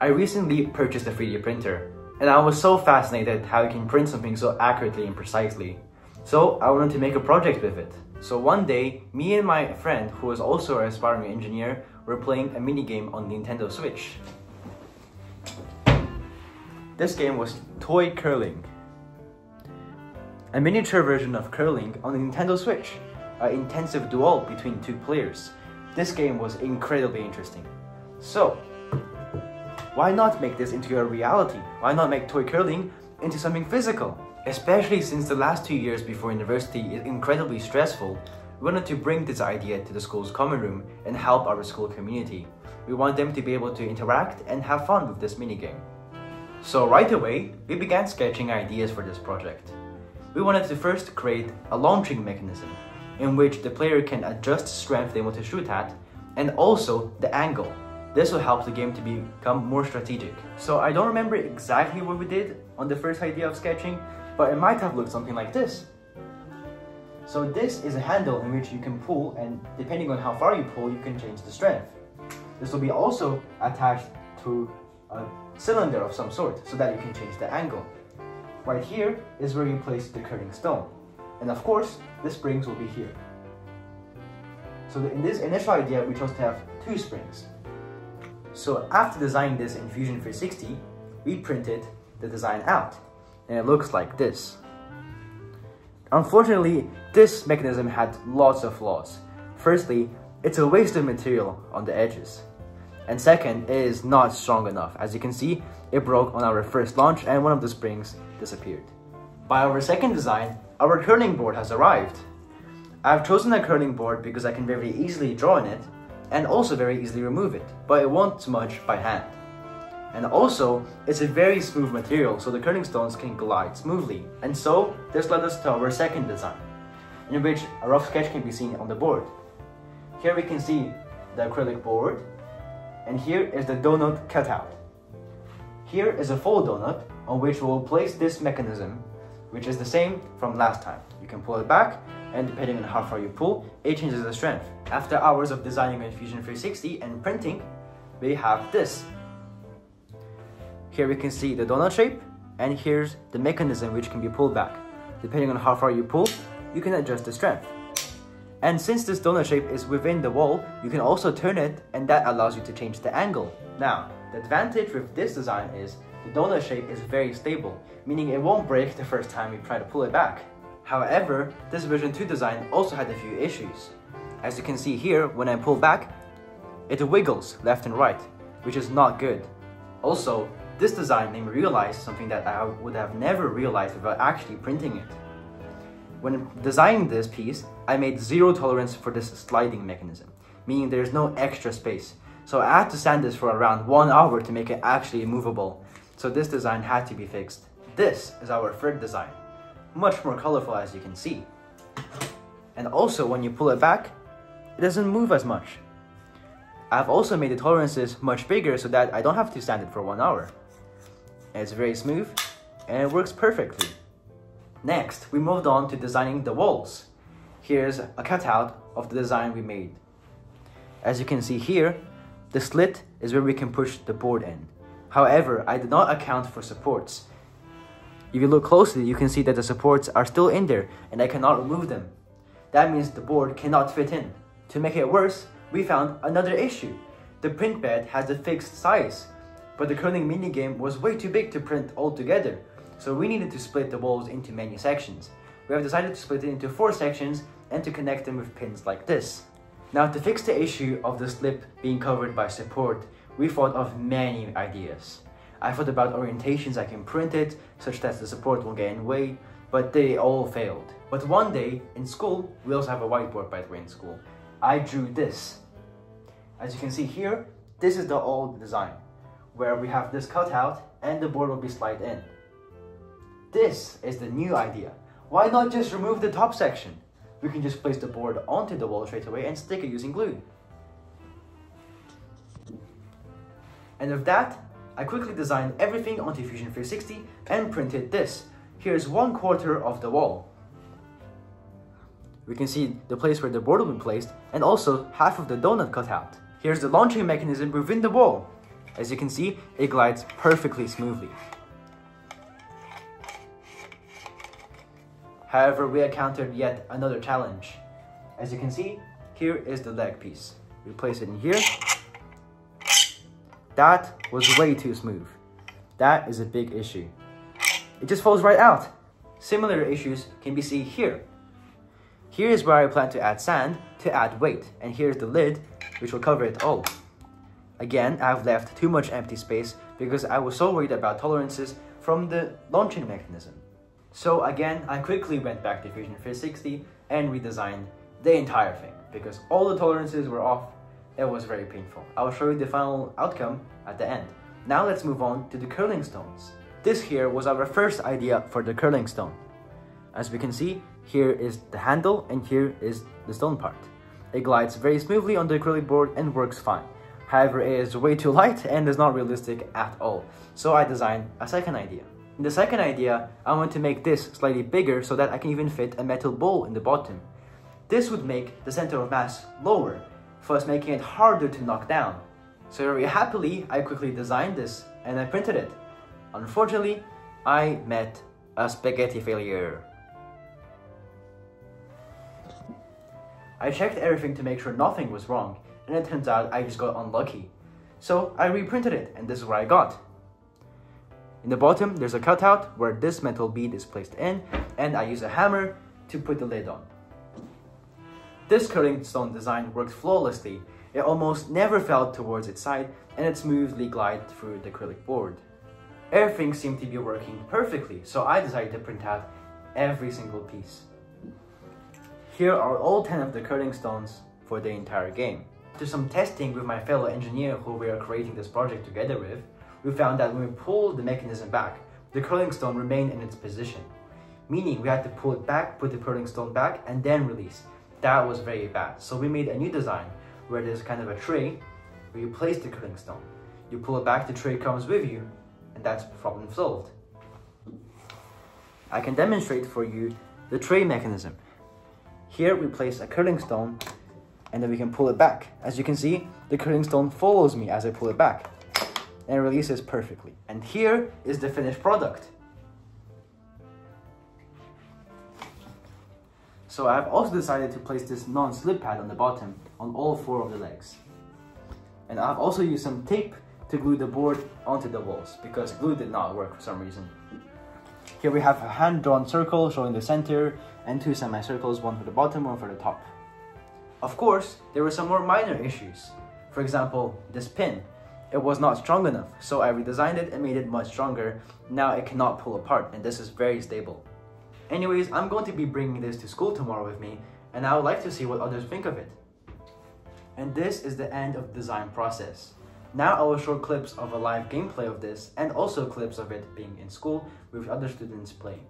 I recently purchased a 3D printer, and I was so fascinated how you can print something so accurately and precisely. So I wanted to make a project with it. So one day, me and my friend, who was also an aspiring engineer, were playing a mini game on Nintendo Switch. This game was Toy Curling, a miniature version of curling on the Nintendo Switch, an intensive duel between two players. This game was incredibly interesting. So, why not make this into a reality? Why not make toy curling into something physical? Especially since the last 2 years before university is incredibly stressful, we wanted to bring this idea to the school's common room and help our school community. We want them to be able to interact and have fun with this minigame. So right away, we began sketching ideas for this project. We wanted to first create a launching mechanism in which the player can adjust strength they want to shoot at and also the angle. This will help the game to become more strategic. So I don't remember exactly what we did on the first idea of sketching, but it might have looked something like this. So this is a handle in which you can pull, and depending on how far you pull, you can change the strength. This will be also attached to a cylinder of some sort so that you can change the angle. Right here is where you place the curling stone. And of course, the springs will be here. So in this initial idea, we chose to have 2 springs. So after designing this in Fusion 360, we printed the design out, and it looks like this. Unfortunately, this mechanism had lots of flaws. Firstly, it's a waste of material on the edges. And second, it is not strong enough. As you can see, it broke on our first launch and one of the springs disappeared. By our second design, our curling board has arrived. I've chosen a curling board because I can very easily draw on it and also very easily remove it, but it won't smudge by hand. And also, it's a very smooth material, so the curling stones can glide smoothly. And so, this led us to our second design, in which a rough sketch can be seen on the board. Here we can see the acrylic board, and here is the donut cutout. Here is a full donut on which we'll place this mechanism, which is the same from last time. You can pull it back, and depending on how far you pull, it changes the strength. After hours of designing in Fusion 360 and printing, we have this. Here we can see the donut shape, and here's the mechanism which can be pulled back. Depending on how far you pull, you can adjust the strength. And since this donut shape is within the wall, you can also turn it, and that allows you to change the angle. Now, the advantage with this design is the donut shape is very stable, meaning it won't break the first time you try to pull it back. However, this version 2 design also had a few issues. As you can see here, when I pull back, it wiggles left and right, which is not good. Also, this design made me realize something that I would have never realized without actually printing it. When designing this piece, I made zero tolerance for this sliding mechanism, meaning there's no extra space. So I had to sand this for around 1 hour to make it actually movable. So this design had to be fixed. This is our third design. Much more colorful, as you can see. And also when you pull it back, it doesn't move as much. I've also made the tolerances much bigger so that I don't have to sand it for 1 hour. And it's very smooth and it works perfectly. Next, we moved on to designing the walls. Here's a cutout of the design we made. As you can see here, the slit is where we can push the board in. However, I did not account for supports. If you look closely, you can see that the supports are still in there and I cannot remove them. That means the board cannot fit in. To make it worse, we found another issue. The print bed has a fixed size, but the curling minigame was way too big to print all together, so we needed to split the walls into many sections. We have decided to split it into 4 sections and to connect them with pins like this. Now, to fix the issue of the slip being covered by support, we thought of many ideas. I thought about orientations I can print it, such that the support won't get in the way, but they all failed. But one day, in school, we also have a whiteboard by the way in school, I drew this. As you can see here, this is the old design, where we have this cutout and the board will be slid in. This is the new idea. Why not just remove the top section? We can just place the board onto the wall straight away and stick it using glue. And with that, I quickly designed everything onto Fusion 360 and printed this. Here's 1/4 of the wall. We can see the place where the board will be placed and also half of the donut cutout. Here's the launching mechanism within the wall. As you can see, it glides perfectly smoothly. However, we encountered yet another challenge. As you can see, here is the leg piece. We place it in here. That was way too smooth. That is a big issue. It just falls right out. Similar issues can be seen here. Here is where I plan to add sand to add weight, and here's the lid, which will cover it all. Again, I've left too much empty space because I was so worried about tolerances from the launching mechanism. So again, I quickly went back to Fusion 360 and redesigned the entire thing because all the tolerances were off. It was very painful. I will show you the final outcome at the end. Now let's move on to the curling stones. This here was our first idea for the curling stone. As we can see, here is the handle and here is the stone part. It glides very smoothly on the acrylic board and works fine. However, it is way too light and is not realistic at all. So I designed a second idea. In the second idea, I want to make this slightly bigger so that I can even fit a metal bowl in the bottom. This would make the center of mass lower, thus making it harder to knock down. So very happily, I quickly designed this and I printed it. Unfortunately, I met a spaghetti failure. I checked everything to make sure nothing was wrong, and it turns out I just got unlucky. So I reprinted it, and this is what I got. In the bottom, there's a cutout where this metal bead is placed in, and I use a hammer to put the lid on. This curling stone design worked flawlessly. It almost never fell towards its side, and it smoothly glided through the acrylic board. Everything seemed to be working perfectly, so I decided to print out every single piece. Here are all 10 of the curling stones for the entire game. After some testing with my fellow engineer who we are creating this project together with, we found that when we pulled the mechanism back, the curling stone remained in its position. Meaning we had to pull it back, put the curling stone back, and then release. That was very bad. So we made a new design where there's kind of a tray where you place the curling stone. You pull it back, the tray comes with you, and that's problem solved. I can demonstrate for you the tray mechanism. Here we place a curling stone and then we can pull it back. As you can see, the curling stone follows me as I pull it back and it releases perfectly. And here is the finished product. So I've also decided to place this non-slip pad on the bottom on all 4 of the legs. And I've also used some tape to glue the board onto the walls because glue did not work for some reason. Here we have a hand-drawn circle showing the center and 2 semicircles, one for the bottom, one for the top. Of course, there were some more minor issues. For example, this pin. It was not strong enough, so I redesigned it and made it much stronger. Now it cannot pull apart and this is very stable. Anyways, I'm going to be bringing this to school tomorrow with me and I would like to see what others think of it. And this is the end of the design process. Now I will show clips of a live gameplay of this and also clips of it being in school with other students playing.